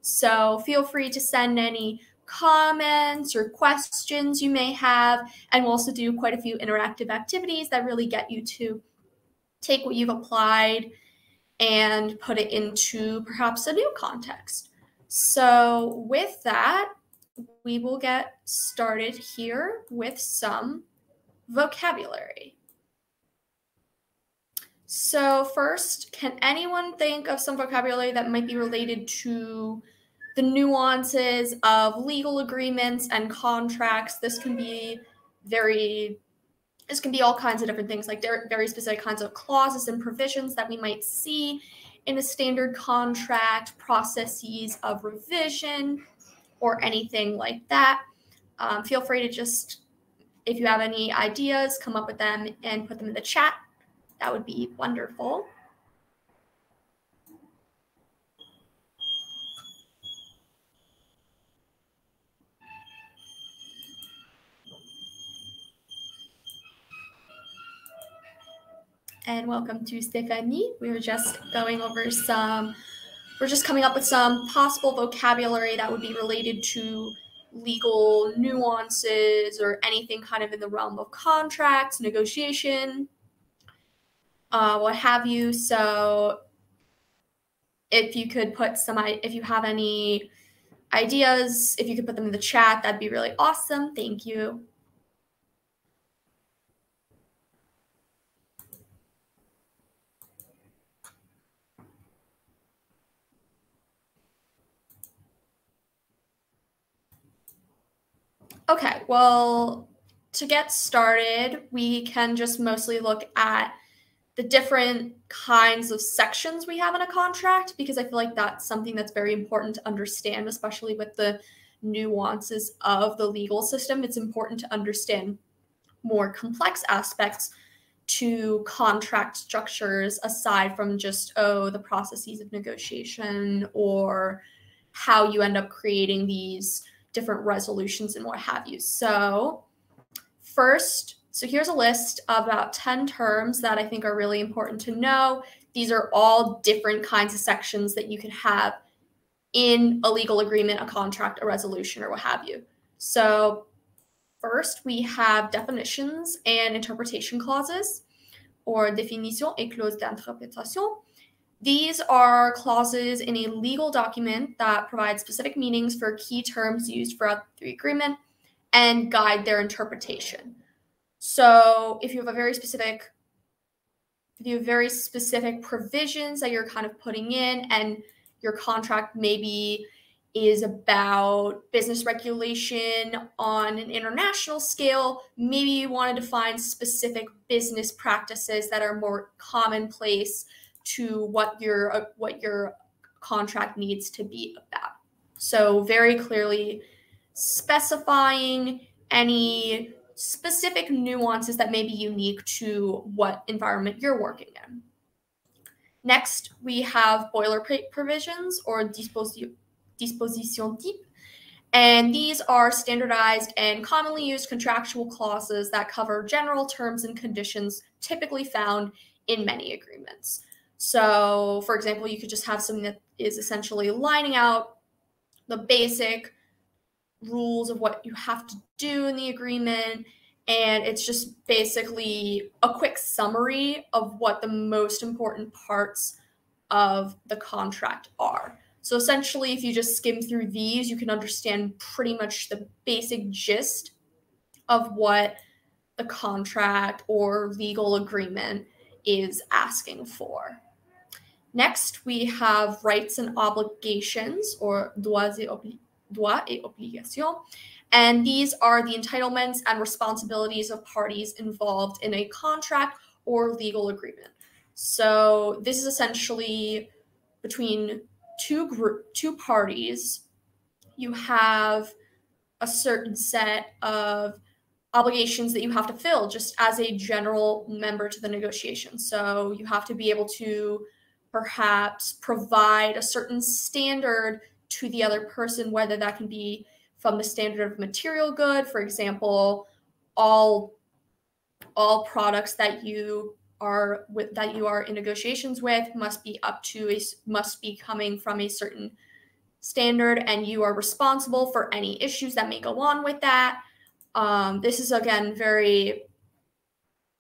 So feel free to send any comments or questions you may have, and we'll also do quite a few interactive activities that really get you to take what you've applied and put it into perhaps a new context. So with that, we will get started here with some vocabulary. So first, can anyone think of some vocabulary that might be related to the nuances of legal agreements and contracts? This can be all kinds of different things, like very specific kinds of clauses and provisions that we might see in a standard contract, processes of revision, or anything like that. Feel free to just, if you have any ideas, come up with them and put them in the chat. That would be wonderful. And welcome to Stephanie. We're just coming up with some possible vocabulary that would be related to legal nuances or anything kind of in the realm of contracts, negotiation, what have you. So if you have any ideas, if you could put them in the chat, that'd be really awesome. Thank you. Okay, well, to get started, we can just mostly look at the different kinds of sections we have in a contract, because I feel like that's something that's very important to understand, especially with the nuances of the legal system. It's important to understand more complex aspects to contract structures aside from just, the processes of negotiation or how you end up creating these different resolutions and what have you. So here's a list of about 10 terms that I think are really important to know. These are all different kinds of sections that you can have in a legal agreement, a contract, a resolution, or what have you. So first, we have definitions and interpretation clauses, or définition et clause d'interprétation. These are clauses in a legal document that provide specific meanings for key terms used throughout the agreement and guide their interpretation. So if you have very specific provisions that you're kind of putting in, and your contract maybe is about business regulation on an international scale, maybe you want to define specific business practices that are more commonplace to what your contract needs to be about. So very clearly specifying any specific nuances that may be unique to what environment you're working in. Next, we have boilerplate provisions, or disposition type, and these are standardized and commonly used contractual clauses that cover general terms and conditions typically found in many agreements. So, for example, you could just have something that is essentially lining out the basic rules of what you have to do in the agreement, and it's just basically a quick summary of what the most important parts of the contract are. So essentially, if you just skim through these, you can understand pretty much the basic gist of what the contract or legal agreement is asking for. Next, we have rights and obligations, or droits et obligations, and these are the entitlements and responsibilities of parties involved in a contract or legal agreement. So this is essentially between two parties. You have a certain set of obligations that you have to fill just as a general member to the negotiation. So you have to be able to perhaps provide a certain standard to the other person, whether that can be from the standard of material good. For example, all products that you are in negotiations with must be coming from a certain standard, and you are responsible for any issues that may go on with that. This is again very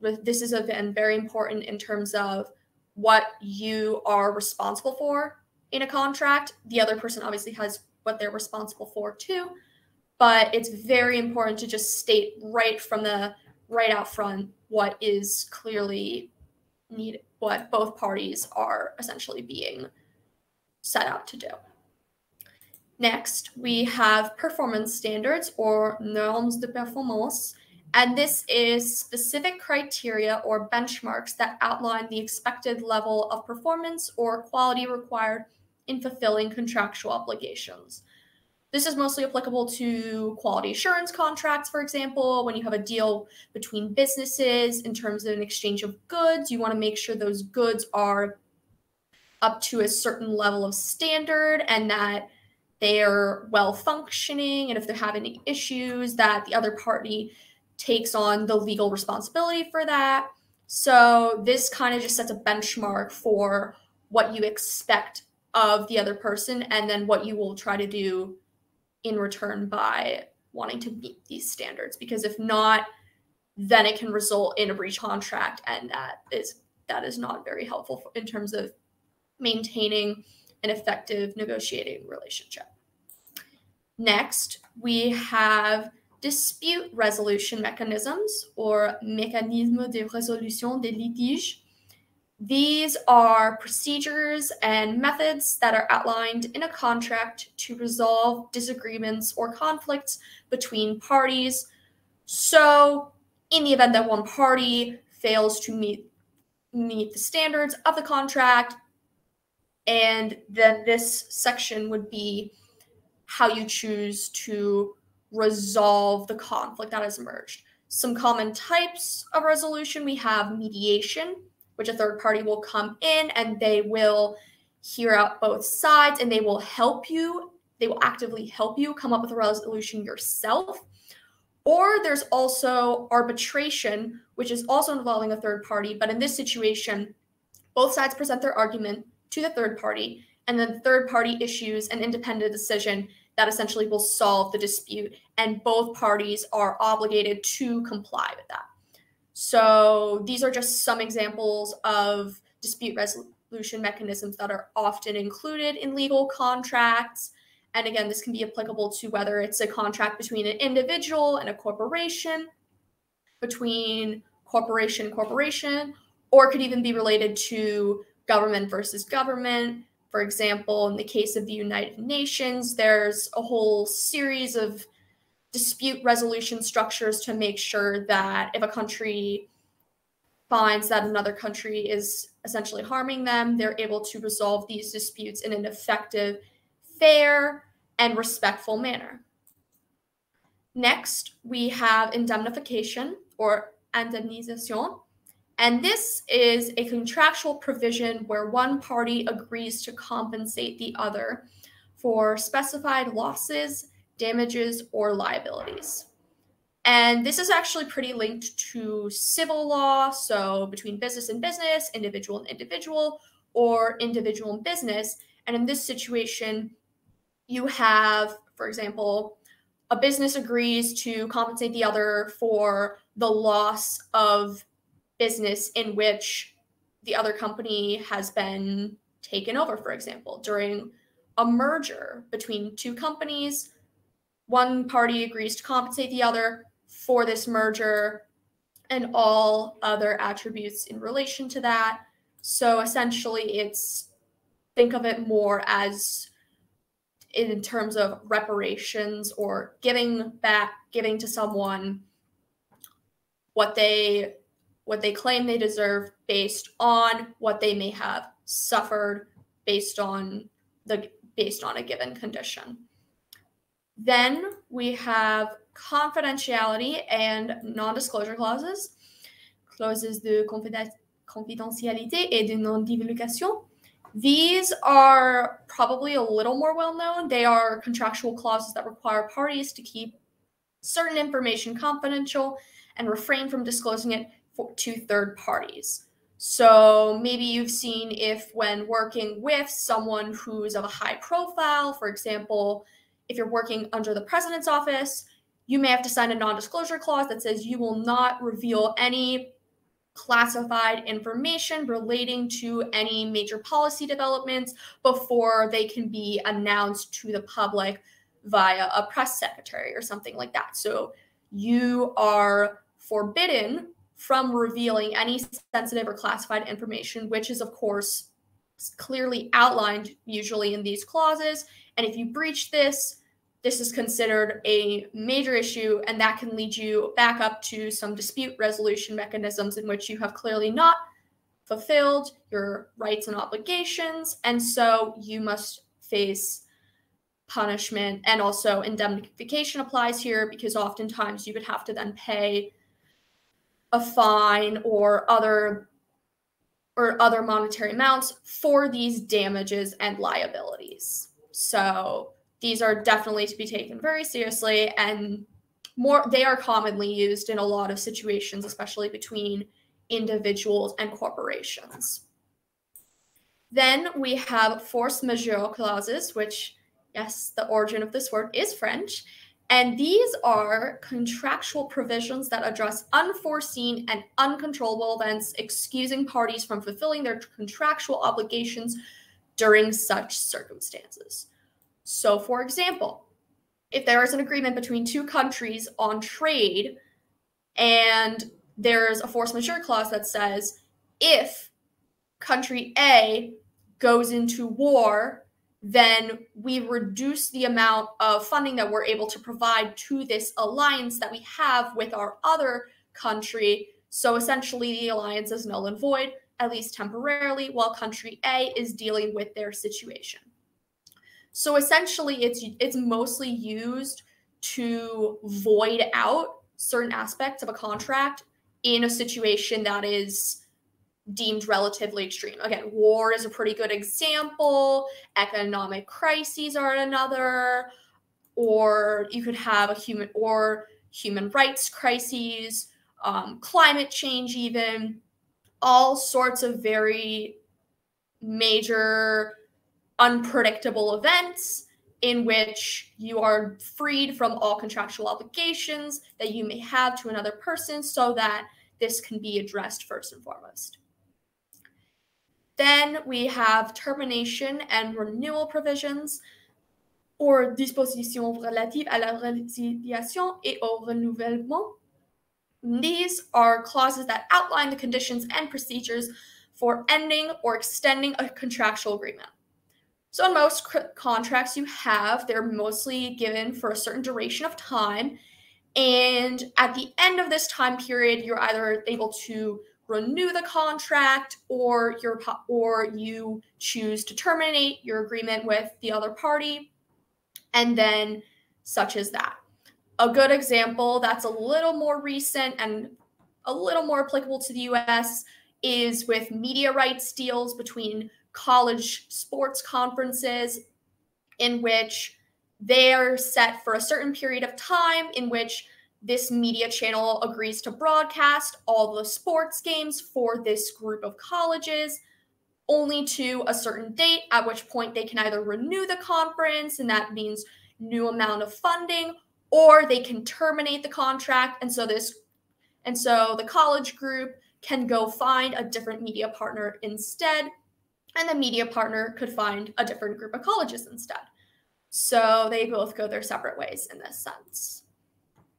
important in terms of what you are responsible for in a contract. The other person obviously has what they're responsible for too, but it's very important to just state right out front what is clearly needed, what both parties are essentially being set out to do. Next, we have performance standards, or normes de performance, and this is specific criteria or benchmarks that outline the expected level of performance or quality required in fulfilling contractual obligations. This is mostly applicable to quality assurance contracts, for example. When you have a deal between businesses in terms of an exchange of goods, you want to make sure those goods are up to a certain level of standard and that they're well functioning, and if they're having any issues, that the other party takes on the legal responsibility for that. So this kind of just sets a benchmark for what you expect of the other person, and then what you will try to do in return by wanting to meet these standards. Because if not, then it can result in a breach contract, and that is not very helpful in terms of maintaining an effective negotiating relationship. Next, we have dispute resolution mechanisms, or mécanismes de résolution des litiges. These are procedures and methods that are outlined in a contract to resolve disagreements or conflicts between parties. So, in the event that one party fails to meet the standards of the contract, and then this section would be how you choose to resolve the conflict that has emerged. Some common types of resolution: we have mediation, which a third party will come in and they will hear out both sides, and they will actively help you come up with a resolution yourself. Or there's also arbitration, which is also involving a third party, but in this situation, both sides present their argument to the third party, and then the third party issues an independent decision that essentially will solve the dispute, and both parties are obligated to comply with that. So these are just some examples of dispute resolution mechanisms that are often included in legal contracts. And again, this can be applicable to whether it's a contract between an individual and a corporation, between corporation and corporation, or it could even be related to government versus government. For example, in the case of the United Nations, there's a whole series of dispute resolution structures to make sure that if a country finds that another country is essentially harming them, they're able to resolve these disputes in an effective, fair, and respectful manner. Next, we have indemnification, or indemnisation. And this is a contractual provision where one party agrees to compensate the other for specified losses, damages, or liabilities. And this is actually pretty linked to civil law, so between business and business, individual and individual, or individual and business. And in this situation, you have, for example, a business agrees to compensate the other for the loss of business in which the other company has been taken over, for example. During a merger between two companies, one party agrees to compensate the other for this merger and all other attributes in relation to that. So essentially, think of it more as in terms of reparations, or giving to someone what they claim they deserve based on what they may have suffered based on a given condition. Then we have confidentiality and non-disclosure clauses, clauses de confidentialité et de non-divulgation. These are probably a little more well-known. They are contractual clauses that require parties to keep certain information confidential and refrain from disclosing it to third parties. So maybe you've seen if when working with someone who's of a high profile, for example, if you're working under the president's office, you may have to sign a non-disclosure clause that says you will not reveal any classified information relating to any major policy developments before they can be announced to the public via a press secretary or something like that. So you are forbidden from revealing any sensitive or classified information, which is, of course, clearly outlined usually in these clauses. And if you breach this, this is considered a major issue, and that can lead you back up to some dispute resolution mechanisms in which you have clearly not fulfilled your rights and obligations, and so you must face punishment. And also indemnification applies here, because oftentimes you would have to then pay a fine or other monetary amounts for these damages and liabilities. So these are definitely to be taken very seriously, and they are commonly used in a lot of situations, especially between individuals and corporations. Then we have force majeure clauses, which, yes, the origin of this word is French. And these are contractual provisions that address unforeseen and uncontrollable events, excusing parties from fulfilling their contractual obligations during such circumstances. So, for example, if there is an agreement between two countries on trade and there's a force majeure clause that says if country A goes into war, then we reduce the amount of funding that we're able to provide to this alliance that we have with our other country. So essentially the alliance is null and void, at least temporarily, while country A is dealing with their situation. So essentially it's mostly used to void out certain aspects of a contract in a situation that is deemed relatively extreme. Again, war is a pretty good example. Economic crises are another. Or you could have human rights crises, climate change even, all sorts of very major, unpredictable events in which you are freed from all contractual obligations that you may have to another person, so that this can be addressed first and foremost. Then we have termination and renewal provisions, or dispositions relatives à la résiliation et au renouvellement. These are clauses that outline the conditions and procedures for ending or extending a contractual agreement. So in most contracts they're mostly given for a certain duration of time, and at the end of this time period, you're either able to renew the contract or you choose to terminate your agreement with the other party, and then such as that. A good example that's a little more recent and a little more applicable to the US is with media rights deals between college sports conferences, in which they are set for a certain period of time in which this media channel agrees to broadcast all the sports games for this group of colleges, only to a certain date, at which point they can either renew the conference, and that means new amount of funding, or they can terminate the contract, and so the college group can go find a different media partner instead, and the media partner could find a different group of colleges instead. So they both go their separate ways in this sense.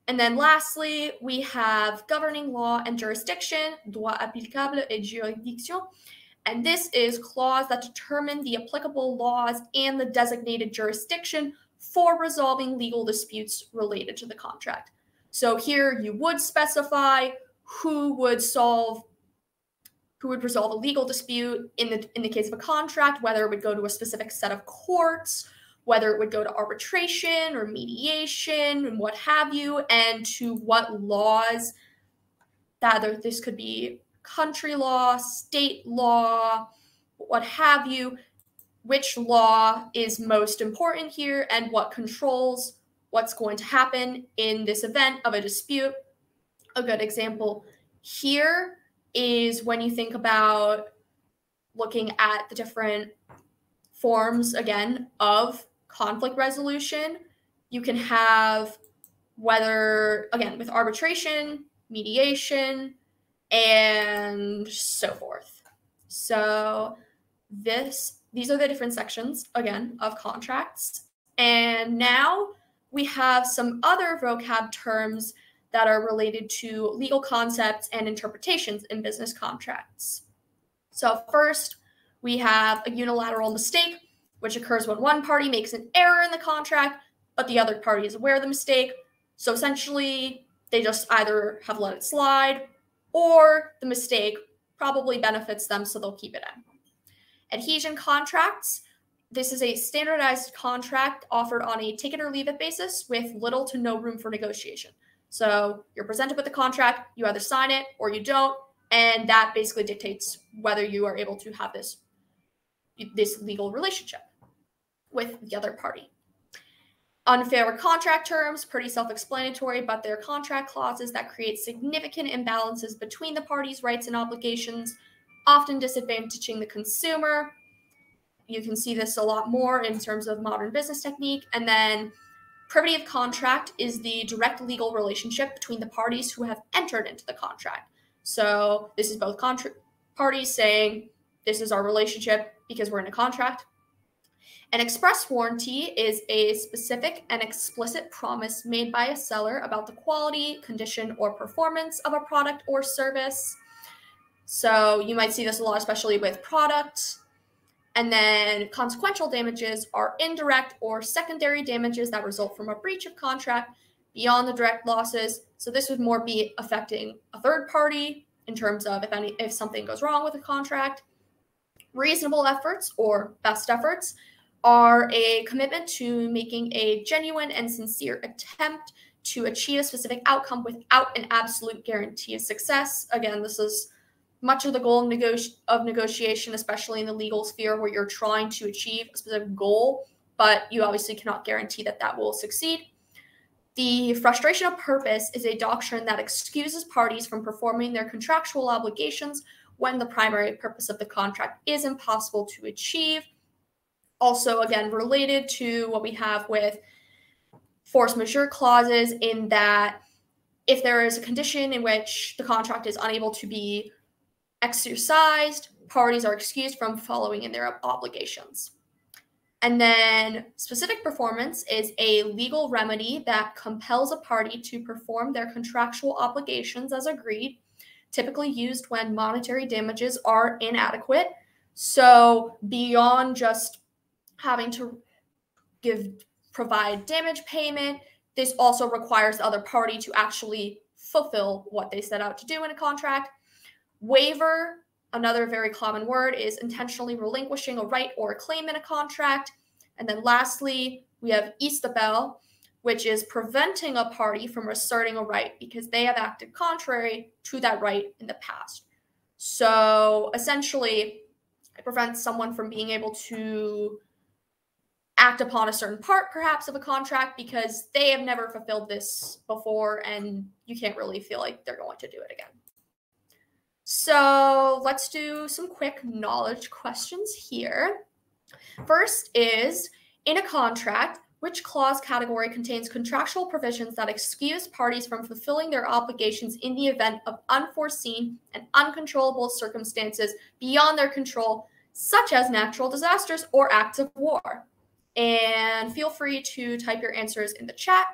And then lastly, we have governing law and jurisdiction, droit applicable et juridiction. And this is clause that determine the applicable laws and the designated jurisdiction for resolving legal disputes related to the contract. So here you would specify who would resolve a legal dispute in the case of a contract, whether it would go to a specific set of courts, whether it would go to arbitration or mediation and what have you, and to what laws. This could be country law, state law, what have you, which law is most important here and what controls what's going to happen in this event of a dispute. A good example here is when you think about looking at the different forms, again, of conflict resolution. You can have whether, again, with arbitration, mediation, and so forth. So these are the different sections, again, of contracts. And now we have some other vocab terms that are related to legal concepts and interpretations in business contracts. So first, we have a unilateral mistake, which occurs when one party makes an error in the contract, but the other party is aware of the mistake. So essentially, they just either have let it slide, or the mistake probably benefits them, so they'll keep it in. Adhesion contracts. This is a standardized contract offered on a take it or leave it basis with little to no room for negotiation. So you're presented with the contract, you either sign it or you don't, and that basically dictates whether you are able to have this legal relationship with the other party. Unfair contract terms, pretty self-explanatory, but they're contract clauses that create significant imbalances between the parties' rights and obligations, often disadvantaging the consumer. You can see this a lot more in terms of modern business technique. And then privity of contract is the direct legal relationship between the parties who have entered into the contract. So this is both parties saying, this is our relationship because we're in a contract. An express warranty is a specific and explicit promise made by a seller about the quality, condition, or performance of a product or service. So you might see this a lot, especially with products. And then consequential damages are indirect or secondary damages that result from a breach of contract beyond the direct losses. So this would more be affecting a third party in terms of if something goes wrong with a contract. Reasonable efforts or best efforts are a commitment to making a genuine and sincere attempt to achieve a specific outcome without an absolute guarantee of success. Again, this is much of the goal of negotiation, especially in the legal sphere, where you're trying to achieve a specific goal, but you obviously cannot guarantee that that will succeed. The frustration of purpose is a doctrine that excuses parties from performing their contractual obligations when the primary purpose of the contract is impossible to achieve. Also, again, related to what we have with force majeure clauses, in that if there is a condition in which the contract is unable to be exercised, parties are excused from following in their obligations. And then specific performance is a legal remedy that compels a party to perform their contractual obligations as agreed, typically used when monetary damages are inadequate. So beyond just having to provide damage payment, this also requires the other party to actually fulfill what they set out to do in a contract. Waiver, another very common word, is intentionally relinquishing a right or a claim in a contract. And then lastly, we have estoppel, which is preventing a party from asserting a right because they have acted contrary to that right in the past. So essentially, it prevents someone from being able to act upon a certain part, perhaps, of a contract because they have never fulfilled this before, and you can't really feel like they're going to do it again. So let's do some quick knowledge questions here. First is, in a contract, which clause category contains contractual provisions that excuse parties from fulfilling their obligations in the event of unforeseen and uncontrollable circumstances beyond their control, such as natural disasters or acts of war? And feel free to type your answers in the chat.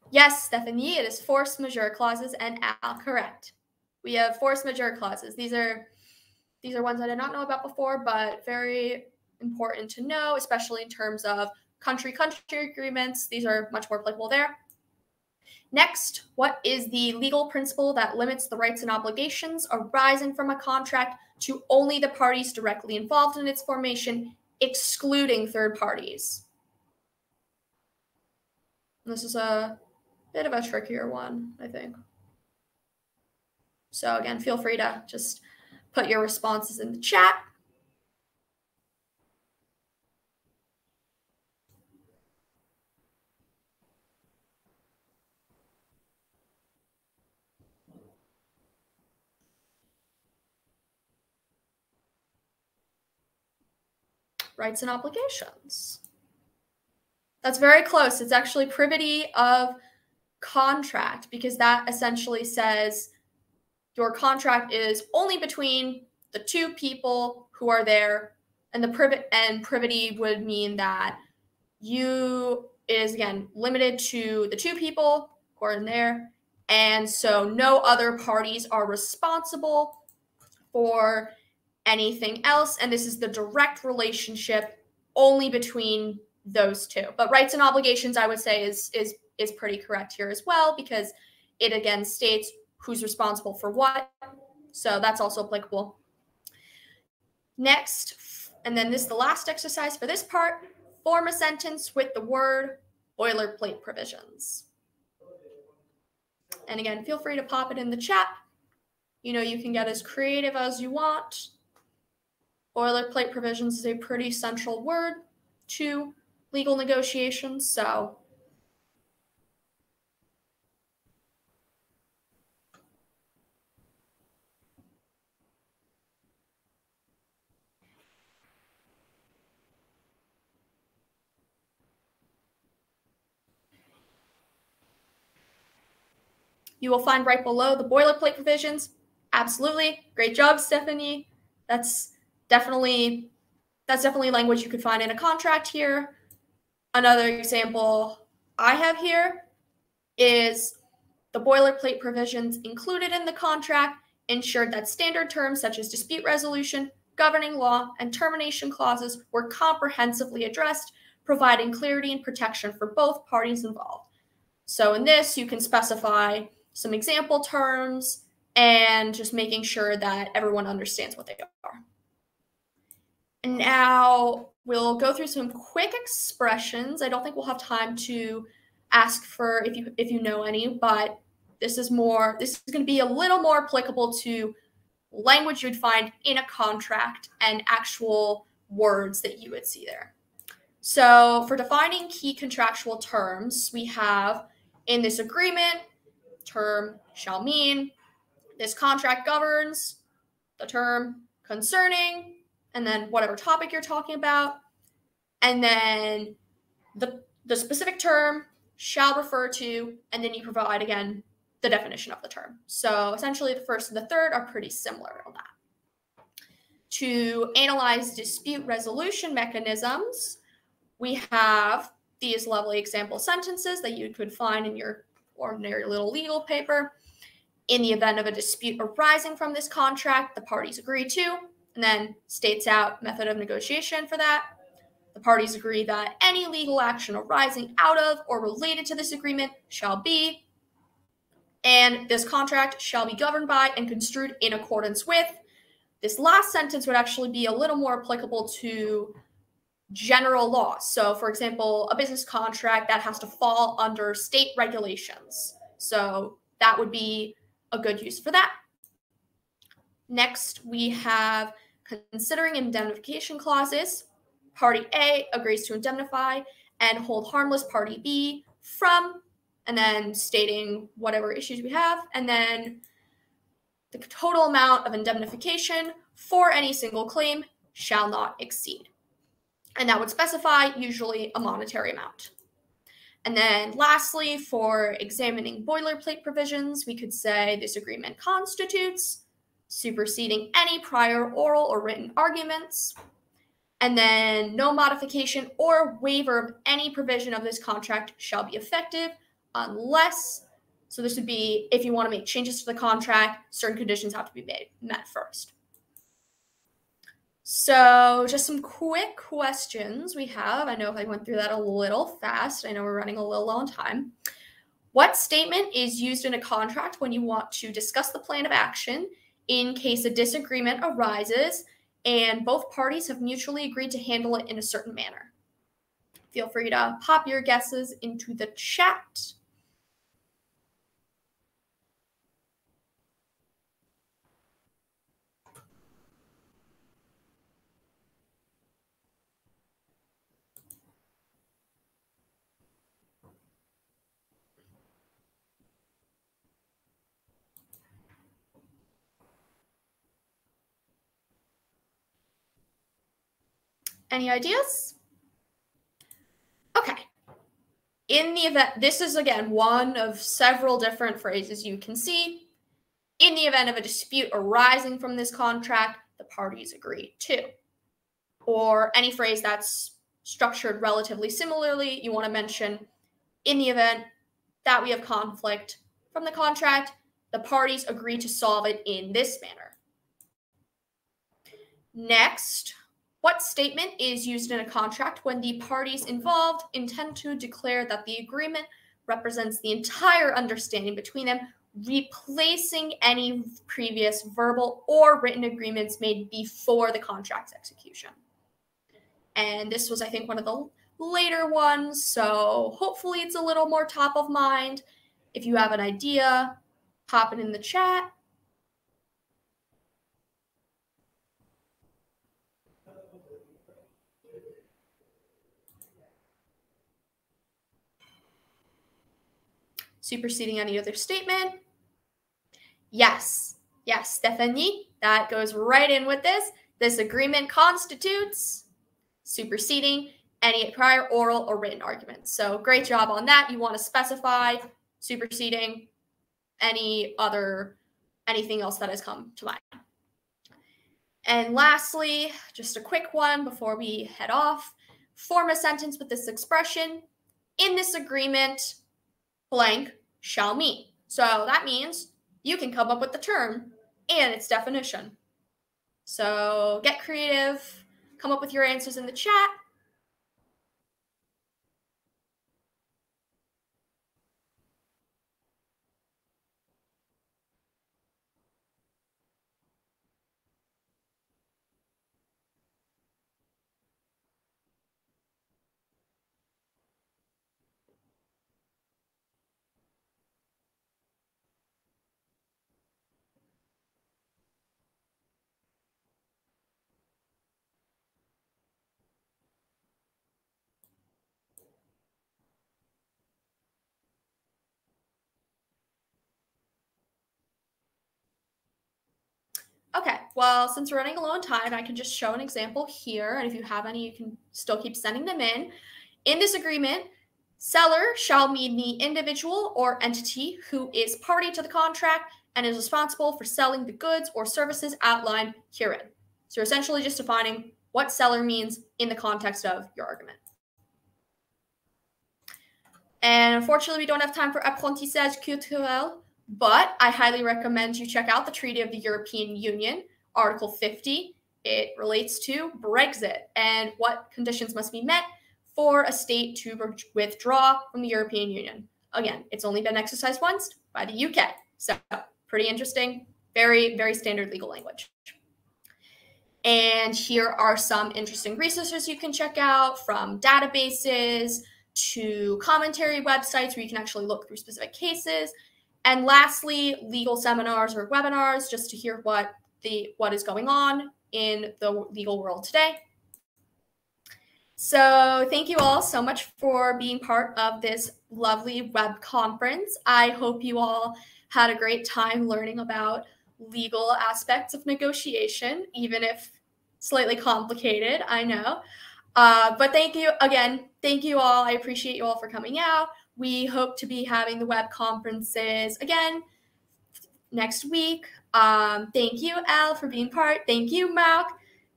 Yes, Stephanie, it is force majeure clauses, and Al, correct. We have force majeure clauses. These are ones I did not know about before, but very important to know, especially in terms of country-country agreements. These are much more applicable there. Next, what is the legal principle that limits the rights and obligations arising from a contract to only the parties directly involved in its formation, excluding third parties? This is a bit of a trickier one, I think. So again, feel free to just put your responses in the chat. Rights and obligations. That's very close. It's actually privity of contract, because that essentially says your contract is only between the two people who are there, and privity would mean that it is again limited to the two people who are in there, and so no other parties are responsible for anything else, and this is the direct relationship only between those two. But rights and obligations, I would say, is pretty correct here as well, because it again states who's responsible for what. So that's also applicable. Next, and then this is the last exercise for this part, form a sentence with the word boilerplate provisions. And again, feel free to pop it in the chat. You know, you can get as creative as you want. Boilerplate provisions is a pretty central word to legal negotiations, so you will find right below the boilerplate provisions. Absolutely. Great job, Stephanie. That's definitely language you could find in a contract here. Another example I have here is the boilerplate provisions included in the contract ensured that standard terms such as dispute resolution, governing law, and termination clauses were comprehensively addressed, providing clarity and protection for both parties involved. So in this, you can specify some example terms and just making sure that everyone understands what they are. And now we'll go through some quick expressions. I don't think we'll have time to ask for if you know any, but this is going to be a little more applicable to language you'd find in a contract and actual words that you would see there. So for defining key contractual terms, we have in this agreement, term shall mean, this contract governs, the term concerning, and then whatever topic you're talking about, and then the specific term shall refer to, and then you provide again the definition of the term. So essentially the first and the third are pretty similar on that. To analyze dispute resolution mechanisms, we have these lovely example sentences that you could find in your ordinary little legal paper. In the event of a dispute arising from this contract, the parties agree to, and then states out method of negotiation for that. The parties agree that any legal action arising out of or related to this agreement shall be, and this contract shall be governed by and construed in accordance with. This last sentence would actually be a little more applicable to general law. So, for example, a business contract that has to fall under state regulations. So that would be a good use for that. Next, we have considering indemnification clauses. Party A agrees to indemnify and hold harmless party B from, and then stating whatever issues we have, and then the total amount of indemnification for any single claim shall not exceed. And that would specify usually a monetary amount. And then lastly, for examining boilerplate provisions, we could say this agreement constitutes superseding any prior oral or written arguments, and then no modification or waiver of any provision of this contract shall be effective unless, so this would be if you want to make changes to the contract, certain conditions have to be met first. So just some quick questions we have. I know I went through that a little fast. I know we're running a little low on time. What statement is used in a contract when you want to discuss the plan of action in case a disagreement arises and both parties have mutually agreed to handle it in a certain manner? Feel free to pop your guesses into the chat. Any ideas? Okay. In the event, this is again one of several different phrases you can see. In the event of a dispute arising from this contract, the parties agree to. Or any phrase that's structured relatively similarly, you want to mention, in the event that we have conflict from the contract, the parties agree to solve it in this manner. Next, what statement is used in a contract when the parties involved intend to declare that the agreement represents the entire understanding between them, replacing any previous verbal or written agreements made before the contract's execution? And this was, I think, one of the later ones, so hopefully it's a little more top of mind. If you have an idea, pop it in the chat. Superseding any other statement? Yes, Stephanie, that goes right in with this. This agreement constitutes superseding any prior oral or written arguments. So great job on that. You want to specify superseding anything else that has come to mind. And lastly, just a quick one before we head off, form a sentence with this expression: in this agreement, blank shall mean. So that means you can come up with the term and its definition. So get creative, come up with your answers in the chat. Okay, well, since we're running low on time, I can just show an example here. And if you have any, you can still keep sending them in. In this agreement, seller shall mean the individual or entity who is party to the contract and is responsible for selling the goods or services outlined herein. So you're essentially just defining what seller means in the context of your argument. And unfortunately, we don't have time for apprentissage culturel, but I highly recommend you check out the Treaty of the European Union, Article 50. It relates to Brexit and what conditions must be met for a state to withdraw from the European Union. Again, it's only been exercised once by the UK. So pretty interesting, very, very standard legal language. And here are some interesting resources you can check out, from databases to commentary websites where you can actually look through specific cases. And lastly, legal seminars or webinars, just to hear what is going on in the legal world today. So thank you all so much for being part of this lovely web conference. I hope you all had a great time learning about legal aspects of negotiation, even if slightly complicated, I know. But thank you again. Thank you all. I appreciate you all for coming out. We hope to be having the web conferences again next week. Thank you, Al, for being part. Thank you, Malk.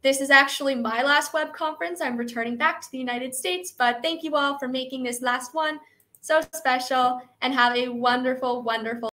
This is actually my last web conference. I'm returning back to the United States, but thank you all for making this last one so special, and have a wonderful, wonderful